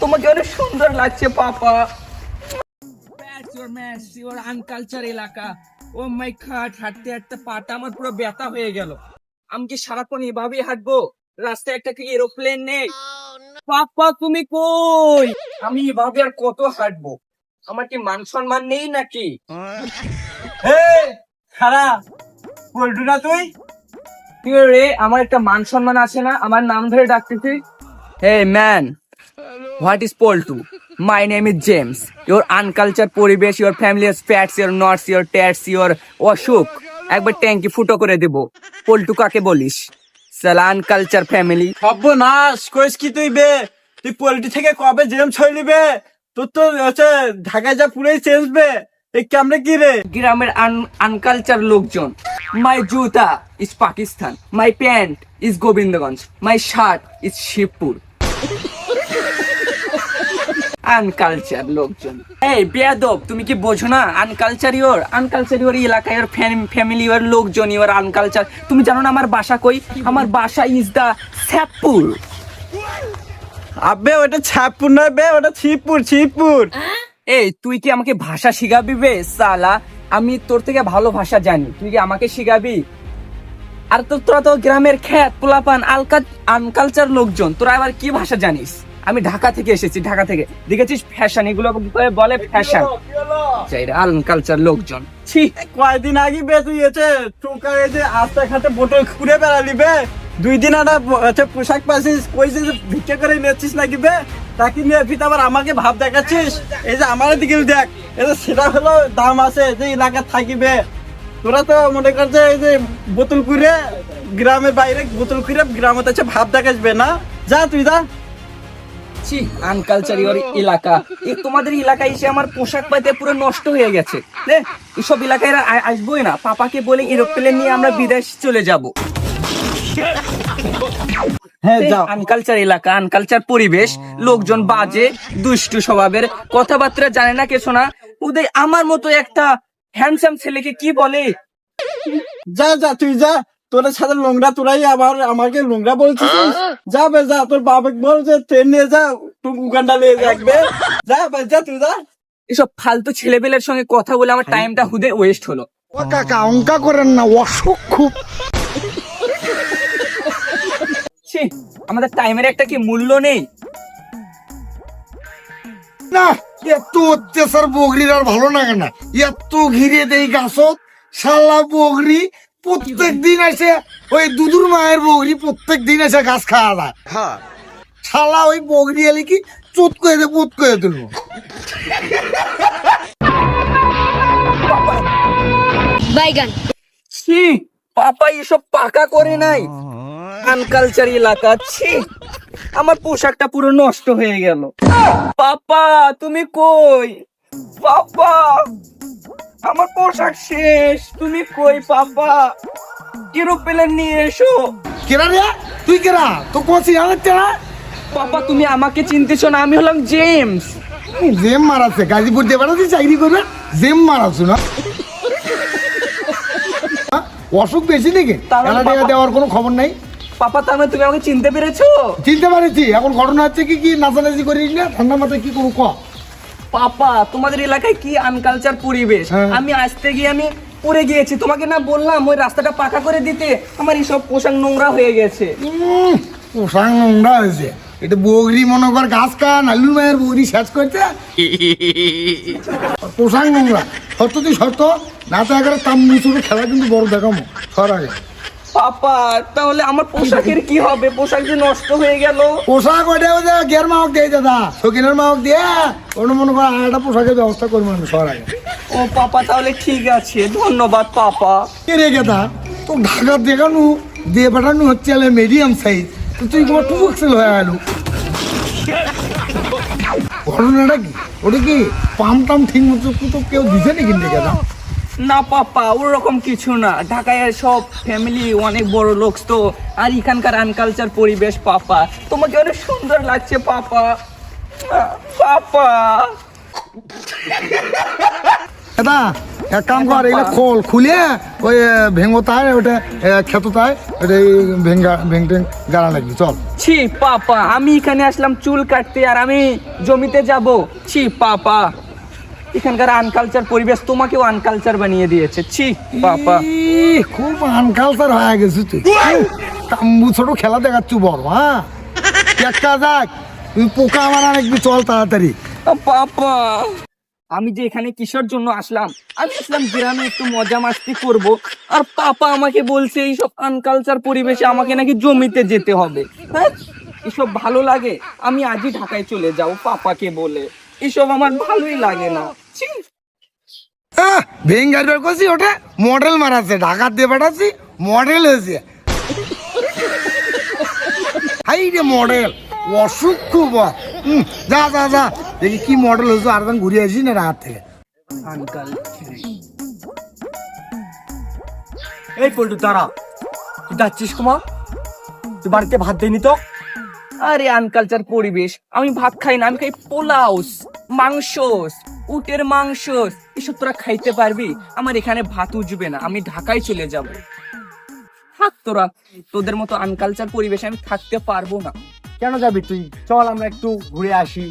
তোমাকে অনেক সুন্দর লাগছে পাপা। ইউর আনকালচার এলাকা। ও মাই গড, হাঁটতে হাঁটতে পাটা আমার পুরো ব্যথা হয়ে গেল। আমি কি সারাক্ষণ এভাবেই হাঁটবো? রাস্তায় একটা কি এরোপ্লেন নেই? পাপা তুমি কই? আমি এভাবে আর কত হাঁটবো? আমার কি মান সম্মান নেই নাকি? খারাপ বলটু না তুই? কি রে, আমার একটা মান সম্মান আছে না? আমার নাম ধরে ডাকতেছিস? Hey man, what is Poltu? My name is James. Your uncultured পরিবেশ, your family is fats, your nuts, your tats, your অসুখ একবার ট্যাঙ্কি ফুটো করে দেব। পল্টু কাকে বলিস? সালা আনকালচার ফ্যামিলি। সর্বনাশ কইস কি তুই বে? তুই পোল্ট্রি থেকে কবে জেম ছড়লি বে? তোর তো হচ্ছে ঢাকায় যা পুরাই চেঞ্জ বে। এই কেমনে কি রে? গ্রামের আনকালচার লোকজন। মাই জুতা is Pakistan, my pant is Gobindaganj, my shirt is Shibpur. আনকালচার লোকজন। এই বেয়াদব, তুমি কি বোঝো না? আনকালচার ইওর এলাকা, ইওর ফ্যামিলি, ইওর লোকজন, ইওর আনকালচার। তুমি জানো না আমার বাসা কই? আমার বাসা ইজ দা শ্যাপুর। আবে ওটা ছাপুর নয় বে, ওটা ছিপুর। এই তুই কি আমাকে ভাষা শিখাবি বে সালা? আমি তোর থেকে ভালো ভাষা জানি, তুই কি আমাকে শিখাবি? আর তো তোরা তো গ্রামের খ্যাত পোলাপান আনকালচার লোকজন, তোরা আবার কি ভাষা জানিস? আমি ঢাকা থেকে এসেছি, ঢাকা থেকে। দেখেছিস ফ্যাশন, এগুলো বলে ফ্যাশন। আনকালচার লোকজন, ছি। কয়দিন আগে বে তুই এসে টোকা এসে আস্তে খাতে বোতল ঘুরে বেড়ালি বে। 2 দিন একটা পোশাক পাচ্ছিস, কইছিস যে ভিক্ষা করে নিচ্ছিস নাকি বে? তাকে নিয়ে ফির আবার আমাকে ভাব দেখাচ্ছিস। এই যে আমার দিকে দেখ, এই যে সেটা হলো দাম আছে যে এলাকা থাকিবে। তোরা তো মনে করছে এই যে বোতল ঘুরে গ্রামের বাইরে বোতল ঘুরে গ্রামে তো ভাব দেখাসবে না। যা তুই যা। ছি, আনকালচার ইওর এলাকা। এই তোমাদের এলাকায় এসে আমার পোশাক পাতে পুরো নষ্ট হয়ে গেছে। এসব এলাকায় আসবোই না। পাপাকে বলে এরোপ্লেন নিয়ে আমরা বিদেশ চলে যাব। হ্যাঁ যাও। আনকালচার এলাকা, আনকালচার পরিবেশ, লোকজন বাজে, দুষ্টু স্বভাবের, কথাবার্তা জানে না কিছু না। ওদের আমার মতো একটা হ্যান্ডসাম ছেলেকে কি বলে? যা যা তুই যা, তোর সাথে নোংরা তোরাই আবার আমাকে নোংরা বলছিস। যাবে যা, তোর বাবাকে বল যে ট্রেন নিয়ে যা, তুই উগান্ডা নিয়ে যাকবে। যা ভাই যা, তুই যা। এসব ফালতু ছেলেবেলের সঙ্গে কথা বলে আমার টাইমটা হুদে ওয়েস্ট হলো। ও কাকা অঙ্কা করেন না, অসুখ খুব। ছি, আমাদের টাইমের একটা কি মূল্য নেই? না এত অত্যাচার বগরির আর ভালো লাগে না। এত ঘিরে দেই গাছত শালা বগরি প্রত্যেক দিন এসে, ওই দুদুর মায়ের বগরি প্রত্যেক দিন এসে গাছ খাওয়া যায়। শালা ওই বগরি এলে কি চোট করে দে, পোত করে তুলবো। বাইগান। ছি, পাপা এসব পাকা করে নাই। আনকালচার এলাকা, ছি। আমার পোশাকটা পুরো নষ্ট হয়ে গেল। পাপা তুমি কই? পাপা আমার পোশাক শেষ, তুমি কই পাপা? এরোপ্লেন নিয়ে এসো। কেরা রে তুই? কেরা তো কোচি আনতে না? পাপা তুমি আমাকে চিনতেছো না? আমি হলাম জেমস। জেম মারাচ্ছে, গাজীপুর দেবারাতে চাকরি করবে, জেম মারাচ্ছ না? অসুখ বেশি নাকি? দেওয়ার কোনো খবর নাই। পাপা তার মানে তুমি আমাকে চিনতে পেরেছো? চিনতে পারেছি। এখন ঘটনা হচ্ছে কি, কি নাচানাচি করিস না, ঠান্ডা মাথায় কি করবো ক? পাপা তোমাদের এলাকায় কি আনকালচার পরিবেশ। আমি আসতে গিয়ে আমি পড়ে গিয়েছি। তোমাকে না বললাম ওই রাস্তাটা পাকা করে দিতে? আমার এইসব পোশাক নোংরা হয়ে গেছে। পোশাক নোংরা হয়েছে? এটা বগরি মনে কর গাছ কা নালুর মায়ের বগরি শেষ করছে। পোশাক নোংরা সত্য, তুই সত্য না তো এগারো তাম মিশুরে খেলা কিন্তু বড় দেখামো সর আগে। পাপা তাহলে আমার পোশাকের কি হবে? পোশাক যে নষ্ট হয়ে গেল। পোশাক ওইটা ওই গের মাহক দিয়ে দাদা, শকিনের মাহক দিয়ে অন্য মনে কর আরেকটা পোশাকের ব্যবস্থা করবো আমি সর আগে। ও পাপা তাহলে ঠিক আছে, ধন্যবাদ পাপা। কে রে গেদা, তো ঢাকার দেখানো দিয়ে পাঠানো হচ্ছে মিডিয়াম সাইজ, তো তুই তোমার টুকসেল হয়ে গেল। ঘটনাটা কি? ওটা কি পাম টাম ঠিক মতো তো কেউ দিছে নাকি গেদা? না পাপা ওরকম কিছু না। ঢাকায় সব ফ্যামিলি অনেক বড় লোক তো, আর এখানকার আনকালচার পরিবেশ। পাপা তোমাকে অনেক সুন্দর লাগছে পাপা। পাপা দাদা এক কাম কর, এগুলো খোল, খুলে ওই ভেঙো তাই ওটা খেত তাই ওটা ভেঙে গাড়া লাগবে, চল। ছি পাপা, আমি এখানে আসলাম চুল কাটতে আর আমি জমিতে যাব? ছি পাপা, এখানকার আনকালচার পরিবেশ তোমাকেও আনকালচার বানিয়ে দিয়েছে। ছি পাপা। খুব আনকালচার হয়ে গেছে তুই, তাম্বু ছোট খেলা দেখাচ্ছ বড়। হ্যাঁ একটা যাক, তুই পোকা আমার আরেকবি, চল তাড়াতাড়ি। পাপা, আমি যে এখানে কিসের জন্য আসলাম? আমি আসলাম গ্রামে একটু মজা মাস্তি করব, আর পাপা আমাকে বলছে এইসব আনকালচার পরিবেশে আমাকে নাকি জমিতে যেতে হবে। হ্যাঁ, এসব ভালো লাগে? আমি আজই ঢাকায় চলে যাও পাপাকে বলে। এসব আমার ভালোই লাগে না। ছি। ভেঙ্গার বের করছি, ওটা মডেল মারাচ্ছে, ঢাকার দিয়ে পাঠাচ্ছি, মডেল হয়েছে। হাই রে মডেল, অসুখ খুব। যা যা যা, দেখি কি মডেল হয়েছে, আর তখন ঘুরে আসি না রাত থেকে। আনকাল এই পল্টু দাঁড়া, তুই যাচ্ছিস কুমার? তুই বাড়িতে ভাত দেয়নি তো? আরে আনকালচার পরিবেশ, আমি ভাত খাই না, আমি খাই পোলাও, মাংস, উটের মাংস। এসব তোরা খাইতে পারবি? আমার এখানে ভাত উঠবে না, আমি ঢাকায় চলে যাব। থাক তোরা, তোদের মতো আনকালচার পরিবেশে আমি থাকতে পারবো না। কেন যাবি তুই? চল আমরা একটু ঘুরে আসি।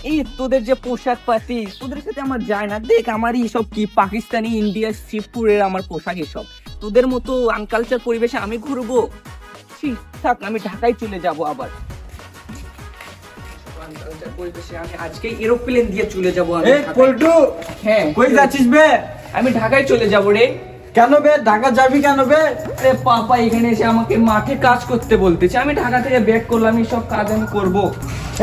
এই তোদের যে পোশাক পাতি, তোদের সাথে আমার যায় না। দেখ আমার এইসব কি পাকিস্তানি, ইন্ডিয়া, শিবপুরের আমার পোশাক এসব। তোদের মতো আনকালচার পরিবেশে আমি ঘুরবো? ছি, থাক, আমি ঢাকায় চলে যাব আবার। আনকালচার পরিবেশে আমি আজকে এরোপ্লেন দিয়ে চলে যাব। আমি এই ঢাকায়। পল্টু, হ্যাঁ, কই যাচ্ছিস বে? আমি ঢাকায় চলে যাব রে। কেন বে ঢাকা যাবি কেন বে? আরে পাপা এখানে এসে আমাকে মাঠে কাজ করতে বলতেছে, আমি ঢাকা থেকে ব্যাক করলাম, এই সব কাজ আমি করব।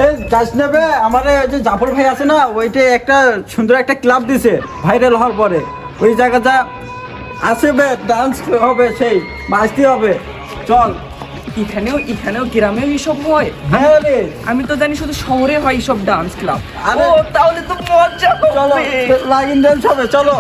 এই যাস না বে, আমার ওই যে জাফর ভাই আছে না, ওইটা একটা সুন্দর একটা ক্লাব দিছে ভাইরাল হওয়ার পরে। ওই জায়গাটা আছে বে, ডান্স হবে, সেই বাজতে হবে, চল। এখানেও গ্রামেও এইসব হয়? হ্যাঁ রে, আমি তো জানি শুধু শহরে হয় এইসব ডান্স ক্লাব। আরে, ও তাহলে তো মজা চলো হবে। লাগিন ডান্স হবে, চলো।